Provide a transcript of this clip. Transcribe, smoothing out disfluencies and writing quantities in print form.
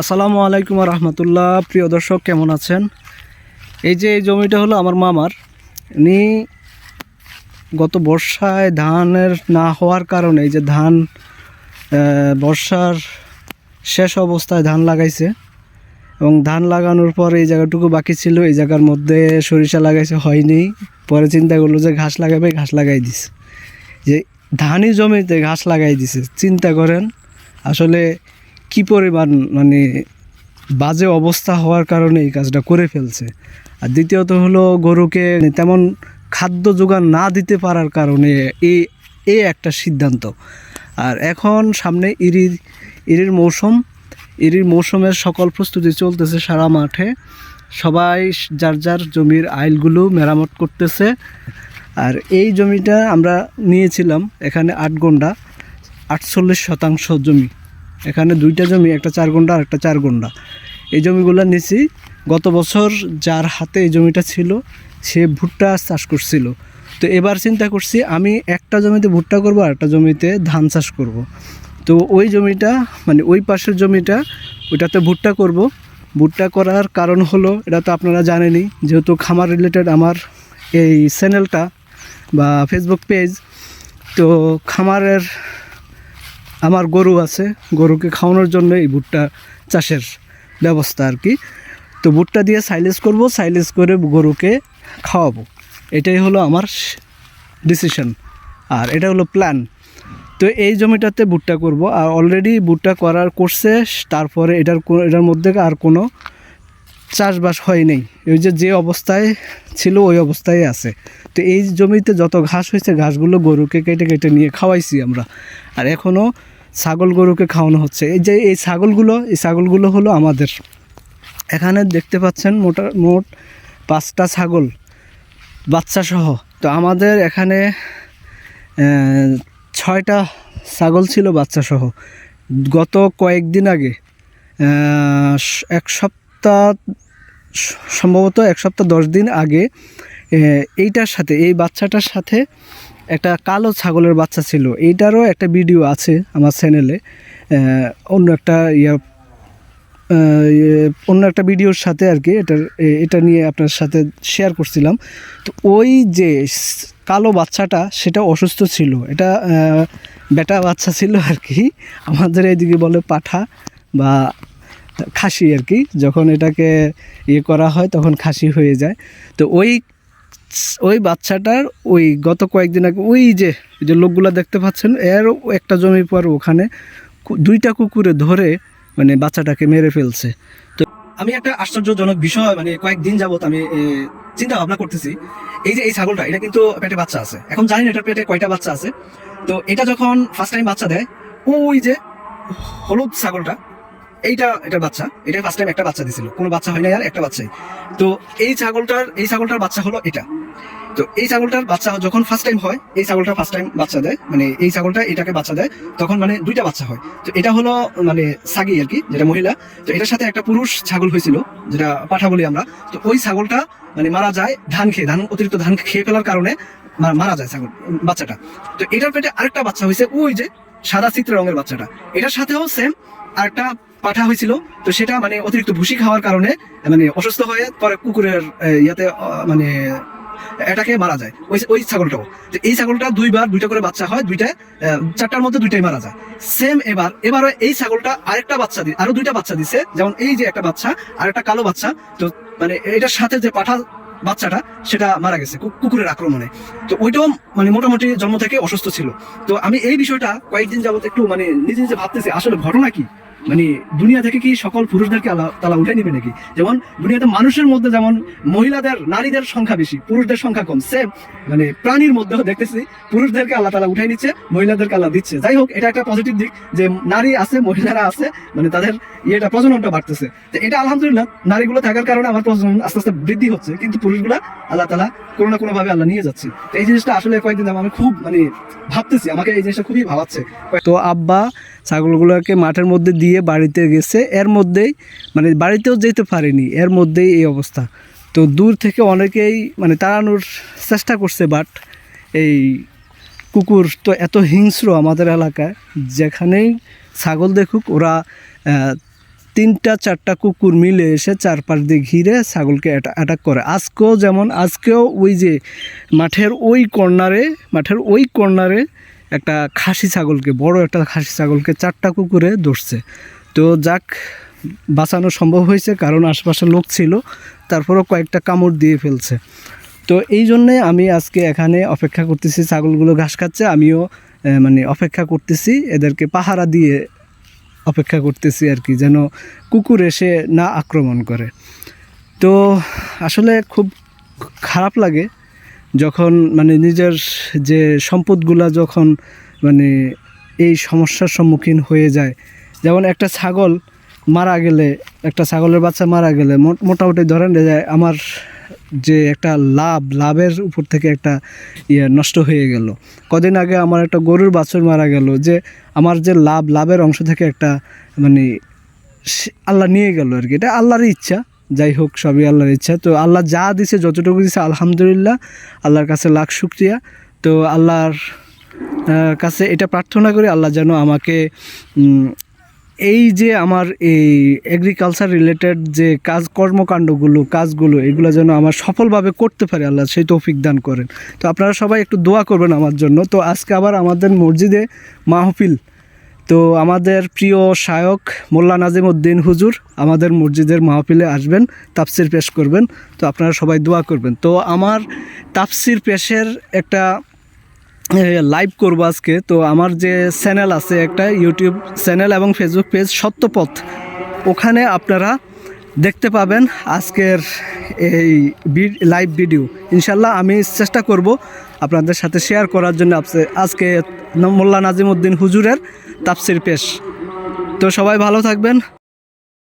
আসসালামু আলাইকুম রহমতুল্লাহ। প্রিয় দর্শক, কেমন আছেন? এই যে এই জমিটা হলো আমার মামার। উনি গত বর্ষায় ধানের না হওয়ার কারণে এই যে ধান বর্ষার শেষ অবস্থায় ধান লাগাইছে এবং ধান লাগানোর পর এই জায়গাটুকু বাকি ছিল, এই জায়গার মধ্যে সরিষা লাগাইছে, হয়নি। পরে চিন্তা করলো যে ঘাস লাগাবে, ঘাস লাগাই দিছে। যে ধানই জমিতে ঘাস লাগাই দিছে, চিন্তা করেন আসলে কি পরিমাণ মানে বাজে অবস্থা হওয়ার কারণে এই কাজটা করে ফেলছে। আর দ্বিতীয়ত হলো গরুকে তেমন খাদ্য যোগান না দিতে পারার কারণে এই একটা সিদ্ধান্ত। আর এখন সামনে ইরির মৌসুমের সকল প্রস্তুতি চলতেছে সারা মাঠে। সবাই যার যার জমির আইলগুলো মেরামত করতেছে। আর এই জমিটা আমরা নিয়েছিলাম, এখানে 8 গন্ডা 48% জমি। এখানে 2টা জমি, একটা 4 গন্ডা আর একটা 4 গন্ডা। এই জমিগুলো নিয়েছি। গত বছর যার হাতে এই জমিটা ছিল সে ভুট্টা চাষ করছিল। তো এবার চিন্তা করছি আমি একটা জমিতে ভুট্টা করব আর একটা জমিতে ধান চাষ করব। তো ওই জমিটা মানে ওই পাশের জমিটা, ওইটাতে ভুট্টা করব। ভুট্টা করার কারণ হলো, এটা তো আপনারা জানেনই, যেহেতু খামার রিলেটেড আমার এই চ্যানেলটা বা ফেসবুক পেজ, তো খামারের আমার গরু আছে, গরুকে খাওয়ানোর জন্য এই ভুট্টা চাষের ব্যবস্থা আর কি। তো ভুট্টা দিয়ে সাইলেজ করব, সাইলেজ করে গরুকে খাওয়াবো, এটাই হলো আমার ডিসিশন আর এটা হলো প্ল্যান। তো এই জমিটাতে ভুট্টা করব, আর অলরেডি ভুট্টা করছে। তারপরে এটার মধ্যে আর কোনো চাষবাস হয়নি, ওই যে অবস্থায় ছিল ওই অবস্থায় আছে। তো এই জমিতে যত ঘাস হয়েছে, ঘাসগুলো গরুকে কেটে কেটে নিয়ে খাওয়াইছি আমরা। আর এখনও ছাগল গরুকে খাওয়ানো হচ্ছে। এই ছাগলগুলো হলো আমাদের। এখানে দেখতে পাচ্ছেন মোট 5টা ছাগল বাচ্চা সহ। তো আমাদের এখানে 6টা ছাগল ছিল বাচ্চা সহ। গত কয়েকদিন আগে সম্ভবত 1 সপ্তাহ 10 দিন আগে এই বাচ্চাটার সাথে একটা কালো ছাগলের বাচ্চা ছিল। এইটারও একটা ভিডিও আছে আমার চ্যানেলে, অন্য একটা ভিডিওর সাথে আর কি। এটা নিয়ে আপনার সাথে শেয়ার করছিলাম। তো ওই যে কালো বাচ্চাটা সেটা অসুস্থ ছিল, এটা বেটা বাচ্চা ছিল আর কি। আমাদের এইদিকে বলে পাঠা বা খাসি আর কি। যখন এটাকে করা হয় তখন খাসি হয়ে যায়। তো ওই বাচ্চাটার গত কয়েকদিন আগে ওই যে লোকগুলা দেখতে পাচ্ছেন, এর একটা জমি পর ওখানে 2টা কুকুরে ধরে মানে বাচ্চাটাকে মেরে ফেলছে। তো আমি একটা আশ্চর্যজনক বিষয় মানে কয়েকদিন যাবত আমি চিন্তা ভাবনা করতেছি। এই ছাগলটা, এটা কিন্তু পেটে বাচ্চা আছে। এখন জানি না এটার পেটে কয়টা বাচ্চা আছে। তো এটা যখন ফার্স্ট টাইম বাচ্চা দেয়, ওই যে হলুদ ছাগলটা, এটার বাচ্চা, এটা ফার্স্ট টাইম একটা বাচ্চা দিছিল, কোনো বাচ্চা হয় না, আর একটা বাচ্চাই। তো এই ছাগলটার বাচ্চা হলো এটা। তো এই ছাগলটার বাচ্চা যখন ফার্স্ট টাইম হয়, এই ছাগলটা ফার্স্ট টাইম বাচ্চা দেয়, মানে এই ছাগলটা এটাকে বাচ্চা দেয়, তখন মানে 2টা বাচ্চা হয়। তো এটা হলো মানে সাগি আর কি, যেটা মহিলা। তো এটার সাথে একটা পুরুষ ছাগল হয়েছিল, যেটা পাঠা বলি আমরা। তো ওই ছাগলটা মানে মারা যায় অতিরিক্ত ধান খেয়ে ফেলার কারণে মারা যায় ছাগল বাচ্চাটা। তো এটার পেটে আরেকটা বাচ্চা হয়েছে, ওই যে সাদা চিত্র রঙের বাচ্চাটা, এটার সাথেও সেম আরেকটা পাঠা হয়েছিল। তো সেটা মানে অতিরিক্ত ভুসি খাওয়ার কারণে মানে অসুস্থ হয়ে পরে কুকুরের ইয়াতে মানে এটাকে মারা যায় ওই ছাগলটাও। তো এই ছাগলটা 2টা করে বাচ্চা হয়, 4টার মধ্যে 2টাই মারা যায়। সেম এবারও এই ছাগলটা আরেকটা বাচ্চা আরো 2টা বাচ্চা দিছে, যেমন এই যে একটা বাচ্চা আর একটা কালো বাচ্চা। তো মানে এটার সাথে যে পাঠা বাচ্চাটা সেটা মারা গেছে কুকুরের আক্রমণে। তো ওইটাও মানে মোটামুটি জন্ম থেকে অসুস্থ ছিল। তো আমি এই বিষয়টা কয়েকদিন যাবত একটু মানে নিজে নিজে ভাবতেছি, আসলে ঘটনা কি, মানে দুনিয়া থেকে কি সকল পুরুষদেরকে আল্লাহ তাআলা উঠে নেবে নাকি? যেমন দুনিয়াতে মানুষের মধ্যে যেমন নারীদের সংখ্যা বেশি, পুরুষদের সংখ্যা কম, সেম মানে প্রাণীর মধ্যেও দেখতেছি পুরুষদেরকে আল্লাহ তাআলা উঠাই নিচ্ছে, মহিলাদেরকে আল্লাহ দিচ্ছে। যাই হোক, এটা একটা পজিটিভ দিক যে নারী আছে, মহিলারা আছে, মানে তাদের প্রজননটা বাড়তেছে। তো এটা আলহামদুলিল্লাহ, নারীগুলো থাকার কারণে আমার প্রজনন আস্তে আস্তে বৃদ্ধি হচ্ছে, কিন্তু পুরুষগুলা আল্লাহ তাআলা কোনো না কোনো ভাবে আল্লাহ নিয়ে যাচ্ছে। তো এই জিনিসটা আসলে কয়েকদিন আমি খুব মানে ভাবতেছি, আমাকে এই জিনিসটা খুবই ভাবাচ্ছে। তো আব্বা ছাগলগুলোকে মাঠের মধ্যে দিয়ে বাড়িতে গেছে, এর মধ্যেই মানে বাড়িতেও যেতে পারেনি, এর মধ্যেই এই অবস্থা। তো দূর থেকে অনেকেই মানে তাড়ানোর চেষ্টা করছে, বাট এই কুকুর তো এত হিংস্র আমাদের এলাকায়, যেখানেই ছাগল দেখুক ওরা 3টা 4টা কুকুর মিলে এসে চারপাশ দিয়ে ঘিরে ছাগলকে অ্যাটাক করে। আজকেও ওই যে মাঠের ওই কর্নারে একটা খাসি ছাগলকে, বড় একটা খাসি ছাগলকে 4টা কুকুরে ধরছে। তো যাক, বাঁচানো সম্ভব হয়েছে, কারণ আশপাশে লোক ছিল, তারপরেও কয়েকটা কামড় দিয়ে ফেলছে। তো এই জন্যে আমি আজকে এখানে অপেক্ষা করতেছি। ছাগলগুলো ঘাস খাচ্ছে, আমিও মানে অপেক্ষা করতেছি, এদেরকে পাহারা দিয়ে অপেক্ষা করতেছি আর কি, যেন কুকুর এসে না আক্রমণ করে। তো আসলে খুব খারাপ লাগে যখন মানে নিজের যে সম্পদগুলা যখন মানে এই সমস্যার সম্মুখীন হয়ে যায়। যেমন একটা ছাগল মারা গেলে, একটা ছাগলের বাচ্চা মারা গেলে মোটামুটি ধরেন যে আমার যে একটা লাভের উপর থেকে একটা নষ্ট হয়ে গেল। কদিন আগে আমার একটা গরুর বাছুর মারা গেল, যে আমার যে লাভের অংশ থেকে একটা মানে আল্লাহ নিয়ে গেল আর কি। এটা আল্লাহরই ইচ্ছা, যাই হোক সবই আল্লাহর ইচ্ছা। তো আল্লাহ যা দিছে, যতটুকু দিছে আলহামদুলিল্লাহ, আল্লাহর কাছে লাখ শুকরিয়া। তো আল্লাহর কাছে এটা প্রার্থনা করি, আল্লাহ যেন আমাকে এই যে আমার এই এগ্রিকালচার রিলেটেড যে কাজগুলো এগুলো যেন আমার সফলভাবে করতে পারে, আল্লাহ সেই তৌফিক দান করেন। তো আপনারা সবাই একটু দোয়া করবেন আমার জন্য। তো আজকে আবার আমাদের মসজিদে মাহফিল, তো আমাদের প্রিয় শায়ক মোল্লা নাজিমউদ্দিন হুজুর আমাদের মসজিদের মাহফিলে আসবেন, তাফসির পেশ করবেন। তো আপনারা সবাই দোয়া করবেন। তো আমার তাফসির পেশের একটা লাইভ করব আজকে। তো আমার যে চ্যানেল আছে, একটা ইউটিউব চ্যানেল এবং ফেসবুক পেজ সত্যপথ, ওখানে আপনারা দেখতে পাবেন আজকের এই লাইভ ভিডিও। ইনশাল্লাহ আমি চেষ্টা করব আপনাদের সাথে শেয়ার করার জন্য আজকে মোল্লা নাজিমউদ্দিন হুজুরের তাফসির পেশ। তো সবাই ভালো থাকবেন।